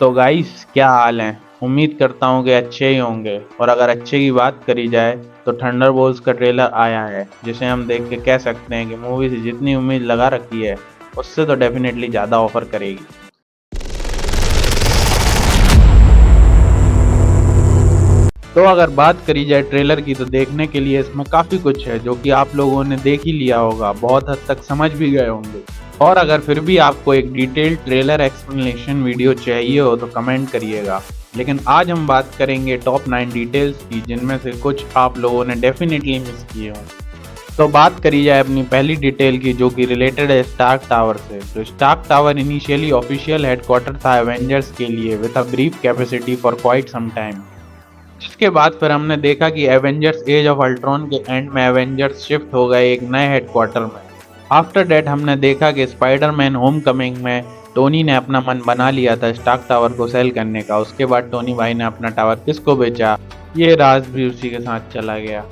तो गाइस, क्या हाल है। उम्मीद करता हूँ कि अच्छे ही होंगे। और अगर अच्छे की बात करी जाए तो थंडरबोल्ट्स का ट्रेलर आया है, जिसे हम देख के कह सकते हैं कि मूवी से जितनी उम्मीद लगा रखी है उससे तो डेफिनेटली ज़्यादा ऑफर करेगी। तो अगर बात करी जाए ट्रेलर की तो देखने के लिए इसमें काफ़ी कुछ है जो कि आप लोगों ने देख ही लिया होगा, बहुत हद तक समझ भी गए होंगे। और अगर फिर भी आपको एक डिटेल्ड ट्रेलर एक्सप्लेनेशन वीडियो चाहिए हो तो कमेंट करिएगा। लेकिन आज हम बात करेंगे टॉप 9 डिटेल्स की, जिनमें से कुछ आप लोगों ने डेफिनेटली मिस किए हों। तो बात करी जाए अपनी पहली डिटेल की, जो कि रिलेटेड है स्टार्क टावर से। तो Stark tower initially official headquarter था एवेंजर्स के लिए with a brief capacity for quite some time. जिसके बाद फिर हमने देखा कि एवेंजर्स एज ऑफ अल्ट्रॉन के एंड में एवेंजर्स शिफ्ट हो गए एक नए हेडक्वार्टर में। आफ्टर डेट हमने देखा कि स्पाइडरमैन होम कमिंग में टोनी ने अपना मन बना लिया था स्टार्क टावर को सेल करने का। उसके बाद टोनी भाई ने अपना टावर किसको बेचा, ये राज भी उसी के साथ चला गया।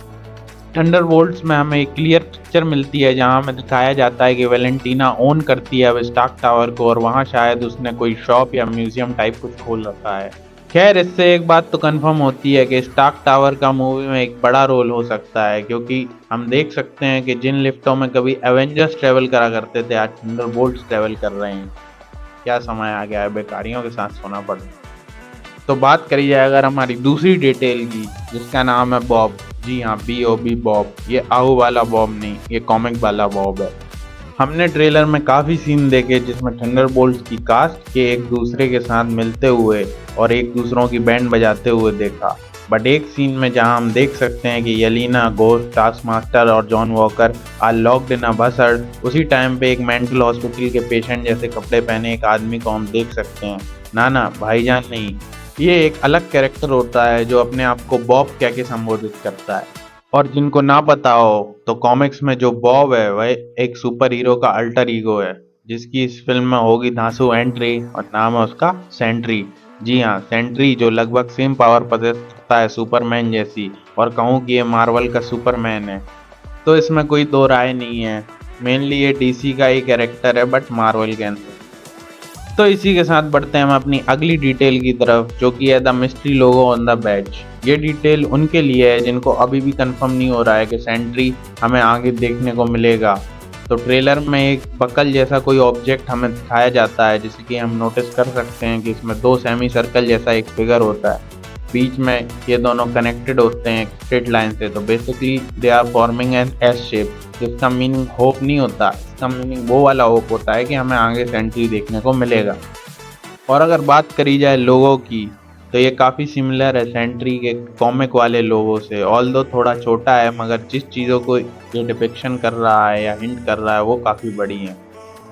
थंडरबोल्ट्स में हमें एक क्लियर पिक्चर मिलती है जहां हमें दिखाया जाता है कि वैलेंटीना ओन करती है अब स्टार्क टावर को, और वहां शायद उसने कोई शॉप या म्यूजियम टाइप कुछ खोल रखा है। खैर, इससे एक बात तो कंफर्म होती है कि स्टार्क टावर का मूवी में एक बड़ा रोल हो सकता है, क्योंकि हम देख सकते हैं कि जिन लिफ्टों में कभी एवेंजर्स ट्रेवल करा करते थे आज थंडरबोल्ट्स ट्रेवल कर रहे हैं। क्या समय आ गया है बेकारियों के साथ सोना पड़। तो बात करी जाए अगर हमारी दूसरी डिटेल की, जिसका नाम है बॉब। जी हाँ, BOB बॉब। ये आहू वाला बॉब नहीं, ये कॉमिक वाला बॉब है। हमने ट्रेलर में काफ़ी सीन देखे जिसमें थंडरबोल्ट्स की कास्ट के एक दूसरे के साथ मिलते हुए और एक दूसरों की बैंड बजाते हुए देखा। बट एक सीन में जहां हम देख सकते हैं कि येलेना, गोस्ट, टास्कमास्टर और John Walker are locked in a buzzard, उसी टाइम पे एक मेंटल हॉस्पिटल के पेशेंट जैसे कपड़े पहने एक आदमी को हम देख सकते हैं। ना ना, भाईजान नहीं, ये एक अलग कैरेक्टर होता है जो अपने आप को बॉब कह के संबोधित करता है। और जिनको ना पता हो तो कॉमिक्स में जो बॉब है वह एक सुपर हीरो का अल्टर ईगो है, जिसकी इस फिल्म में होगी धांसू एंट्री और नाम है उसका सेंट्री। जी हाँ, सेंट्री, जो लगभग सेम पावर पजेस करता है सुपरमैन जैसी, और कहूँ कि ये मार्वल का सुपरमैन है तो इसमें कोई दो राय नहीं है। मेनली ये DC का ही कैरेक्टर है बट मार्वल के अंदर। तो इसी के साथ बढ़ते हैं हम अपनी अगली डिटेल की तरफ, जो कि है the mystery logo on the badge. ये डिटेल उनके लिए है जिनको अभी भी कंफर्म नहीं हो रहा है कि सेंट्री हमें आगे देखने को मिलेगा। तो ट्रेलर में एक बकल जैसा कोई ऑब्जेक्ट हमें दिखाया जाता है, जिसे कि हम नोटिस कर सकते हैं कि इसमें दो सेमी सर्कल जैसा एक फिगर होता है। बीच में ये दोनों कनेक्टेड होते हैं स्ट्रेट लाइन से, तो basically they are forming an S shape. जिसका मीनिंग होप नहीं होता, इसका मीनिंग वो वाला होप होता है कि हमें आगे सेंट्री देखने को मिलेगा। और अगर बात करी जाए लोगों की, तो ये काफ़ी सिमिलर है सेंट्री के कॉमिक वाले लोगों से, ऑल्दो थोड़ा छोटा है, मगर जिस चीज़ों को ये डिपिक्शन कर रहा है या हिंट कर रहा है वो काफ़ी बड़ी है।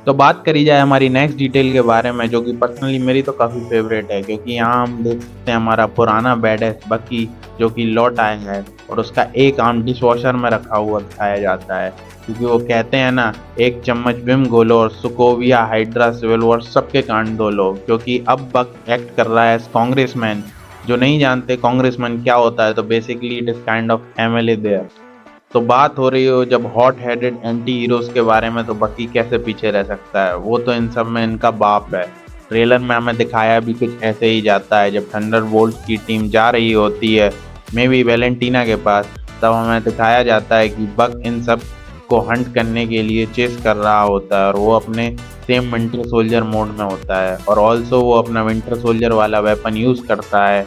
तो बात करी जाए हमारी नेक्स्ट डिटेल के बारे में, जो कि पर्सनली मेरी तो काफ़ी फेवरेट है, क्योंकि यहाँ हम देख सकते हैं हमारा पुराना बैडएस बकी जो कि लौट आया है, और उसका एक आर्म डिश वॉशर में रखा हुआ दिखाया जाता है। क्योंकि वो कहते हैं ना, एक चम्मच विम घोलो और सुकोविया, हाइड्रा, सिविल वॉर सबके कांड धो लो। क्योंकि अब बक एक्ट कर रहा है एज कांग्रेसमैन। जो नहीं जानते कांग्रेसमैन क्या होता है, तो basically it is kind of MLA there. तो बात हो रही हो जब हॉट हेडेड एंटी हीरोज के बारे में, तो बकी कैसे पीछे रह सकता है, वो तो इन सब में इनका बाप है। ट्रेलर में हमें दिखाया भी कुछ ऐसे ही जाता है। जब थंडरबोल्ट की टीम जा रही होती है मे बी वैलेंटीना के पास, तब हमें दिखाया जाता है कि बक इन सब को हंट करने के लिए चेस कर रहा होता है, और वो अपने सेम विंटर सोल्जर मोड में होता है, और ऑल्सो वो अपना विंटर सोल्जर वाला वेपन यूज़ करता है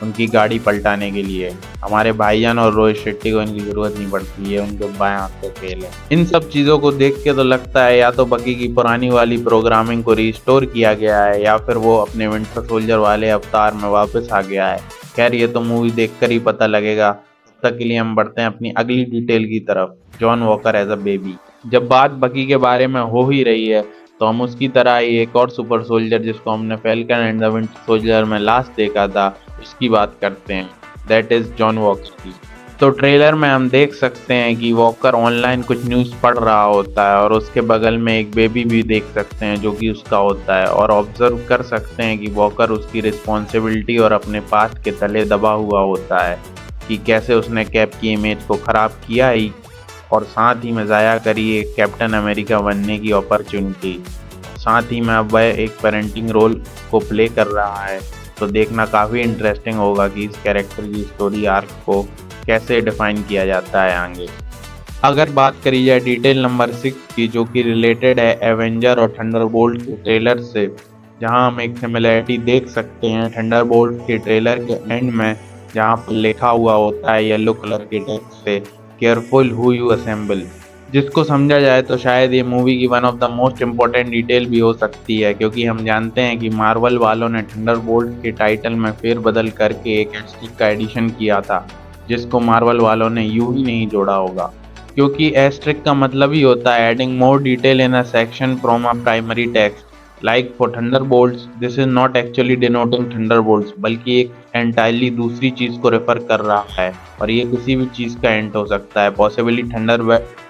उनकी गाड़ी पलटाने के लिए। हमारे भाईजान और रोहित शेट्टी को इनकी जरूरत नहीं पड़ती है, उनके बाएं हाथ का खेल है। इन सब चीज़ों को देख के तो लगता है या तो बकी की पुरानी वाली प्रोग्रामिंग को रिस्टोर किया गया है, या फिर वो अपने विंटर सोल्जर वाले अवतार में वापस आ गया है। खैर, ये तो मूवी देखकर ही पता लगेगा। तब तक के लिए हम बढ़ते हैं अपनी अगली डिटेल की तरफ, John Walker as a baby. जब बात बकी के बारे में हो ही रही है, तो हम उसकी तरह ही एक और सुपर सोल्जर जिसको हमने falcon and the winter soldier में लास्ट देखा था, उसकी बात करते हैं। दैट इज जॉन वॉकर की। तो ट्रेलर में हम देख सकते हैं कि वॉकर ऑनलाइन कुछ न्यूज़ पढ़ रहा होता है, और उसके बगल में एक बेबी भी देख सकते हैं जो कि उसका होता है, और ऑब्जर्व कर सकते हैं कि वॉकर उसकी रिस्पॉन्सिबिलिटी और अपने पास्ट के तले दबा हुआ होता है कि कैसे उसने कैप की इमेज को ख़राब किया ही, और साथ ही में ज़ाया करी एक कैप्टन अमेरिका बनने की अपॉर्चुनिटी। साथ ही में अब वह एक पेरेंटिंग रोल को प्ले कर रहा है। तो देखना काफ़ी इंटरेस्टिंग होगा कि इस कैरेक्टर की स्टोरी आर्क को कैसे डिफाइन किया जाता है आगे। अगर बात करी जाए डिटेल नंबर 6 की, जो कि रिलेटेड है एवेंजर और थंडरबोल्ट के ट्रेलर से, जहां हम एक सिमिलैरिटी देख सकते हैं थंडरबोल्ट के ट्रेलर के एंड में, जहां पर लिखा हुआ होता है येलो कलर के टेक्स्ट से केयरफुल हु यू असेंबल, जिसको समझा जाए तो शायद ये मूवी की one of the most important detail भी हो सकती है, क्योंकि हम जानते हैं कि मार्वल वालों ने थंडरबोल्ट के टाइटल में फेरबदल करके एक एस्ट्रिक का एडिशन किया था, जिसको मार्वल वालों ने यूं ही नहीं जोड़ा होगा, क्योंकि एस्ट्रिक का मतलब ही होता है adding more detail in a section from a primary text. Like for Thunderbolts, this is not actually denoting Thunderbolts, बल्कि एक एंटायरली दूसरी चीज को रेफर कर रहा है, और ये किसी भी चीज का एंड हो सकता है। पॉसिबली थंडर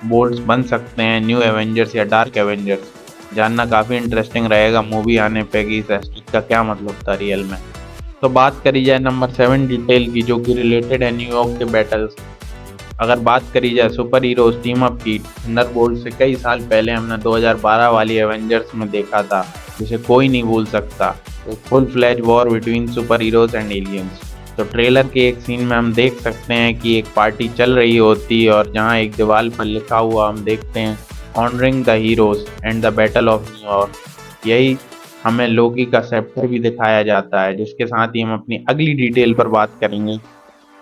बोल्ट्स बन सकते हैं न्यू एवेंजर्स या डार्क एवेंजर्स। जानना काफी इंटरेस्टिंग रहेगा मूवी आने पे कि इस एस्ट्रिक का क्या मतलब था रियल में। तो बात करी जाए नंबर 7 डिटेल की, जो कि रिलेटेड है न्यूयॉर्क के बैटल्स। अगर बात करी जाए सुपर हीरोज टीम अप की, थंडरबोल्ट से कई साल पहले हमने 2012 वाली एवेंजर्स में देखा था, जिसे कोई नहीं भूल सकता, एक full fledge war between super heroes and aliens. तो ट्रेलर के एक सीन में हम देख सकते हैं कि एक पार्टी चल रही होती है और जहां एक दीवार पर लिखा हुआ हम देखते हैं honouring the heroes and the battle of New York. यही हमें लोकी का सेप्टर भी दिखाया जाता है, जिसके साथ ही हम अपनी अगली डिटेल पर बात करेंगे।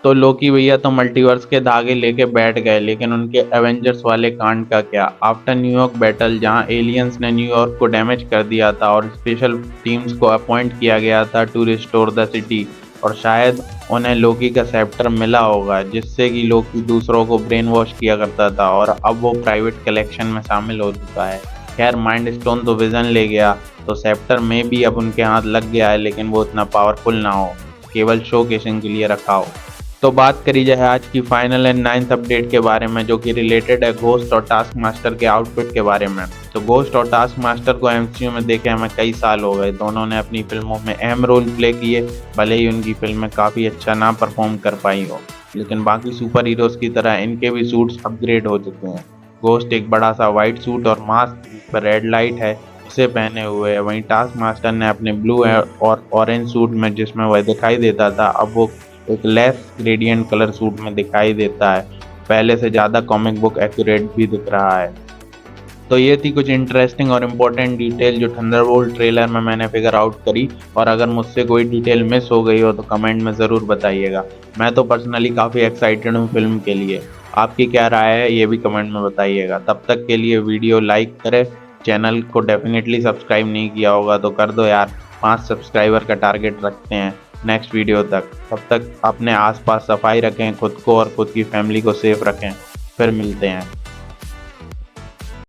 तो लोकी भैया तो मल्टीवर्स के धागे लेके बैठ गए, लेकिन उनके एवेंजर्स वाले कांड का क्या? आफ्टर न्यूयॉर्क बैटल, जहां एलियंस ने न्यूयॉर्क को डैमेज कर दिया था और स्पेशल टीम्स को अपॉइंट किया गया था टू रिस्टोर द सिटी, और शायद उन्हें लोकी का सेप्टर मिला होगा, जिससे कि लोकी दूसरों को ब्रेन वॉश किया करता था और अब वो प्राइवेट कलेक्शन में शामिल हो चुका है। खैर, माइंड स्टोन तो विजन ले गया, तो सेप्टर में भी अब उनके हाथ लग गया है, लेकिन वो इतना पावरफुल ना हो, केवल शो केसिंग के लिए रखा हो। तो बात करी जाए आज की फाइनल एंड 9th अपडेट के बारे में, जो कि रिलेटेड है घोस्ट और टास्क मास्टर के आउटफिट के बारे में। तो घोस्ट और टास्क मास्टर को एमसीयू में देखे हमें कई साल हो गए। दोनों ने अपनी फिल्मों में अहम रोल प्ले किए, भले ही उनकी फिल्में काफ़ी अच्छा ना परफॉर्म कर पाई हो, लेकिन बाकी सुपर हीरोज की तरह इनके भी सूट्स अपग्रेड हो चुके हैं। घोस्ट एक बड़ा सा व्हाइट सूट और मास्क पर रेड लाइट है उसे पहने हुए है, वहीं टास्क मास्टर ने अपने ब्लू और ऑरेंज सूट में, जिसमें वह दिखाई देता था, अब वो एक लेस ग्रेडियंट कलर सूट में दिखाई देता है। पहले से ज़्यादा कॉमिक बुक एक्यूरेट भी दिख रहा है। तो ये थी कुछ इंटरेस्टिंग और इम्पोर्टेंट डिटेल जो थंडरबोल्ट ट्रेलर में मैंने फिगर आउट करी, और अगर मुझसे कोई डिटेल मिस हो गई हो तो कमेंट में ज़रूर बताइएगा। मैं तो पर्सनली काफ़ी एक्साइटेड हूँ फिल्म के लिए। आपकी क्या राय है ये भी कमेंट में बताइएगा। तब तक के लिए वीडियो लाइक करें, चैनल को डेफिनेटली सब्सक्राइब नहीं किया होगा तो कर दो यार, 5 सब्सक्राइबर का टारगेट रखते हैं नेक्स्ट वीडियो तक। तब तक अपने आसपास सफाई रखें, खुद को और खुद की फैमिली को सेफ रखें। फिर मिलते हैं।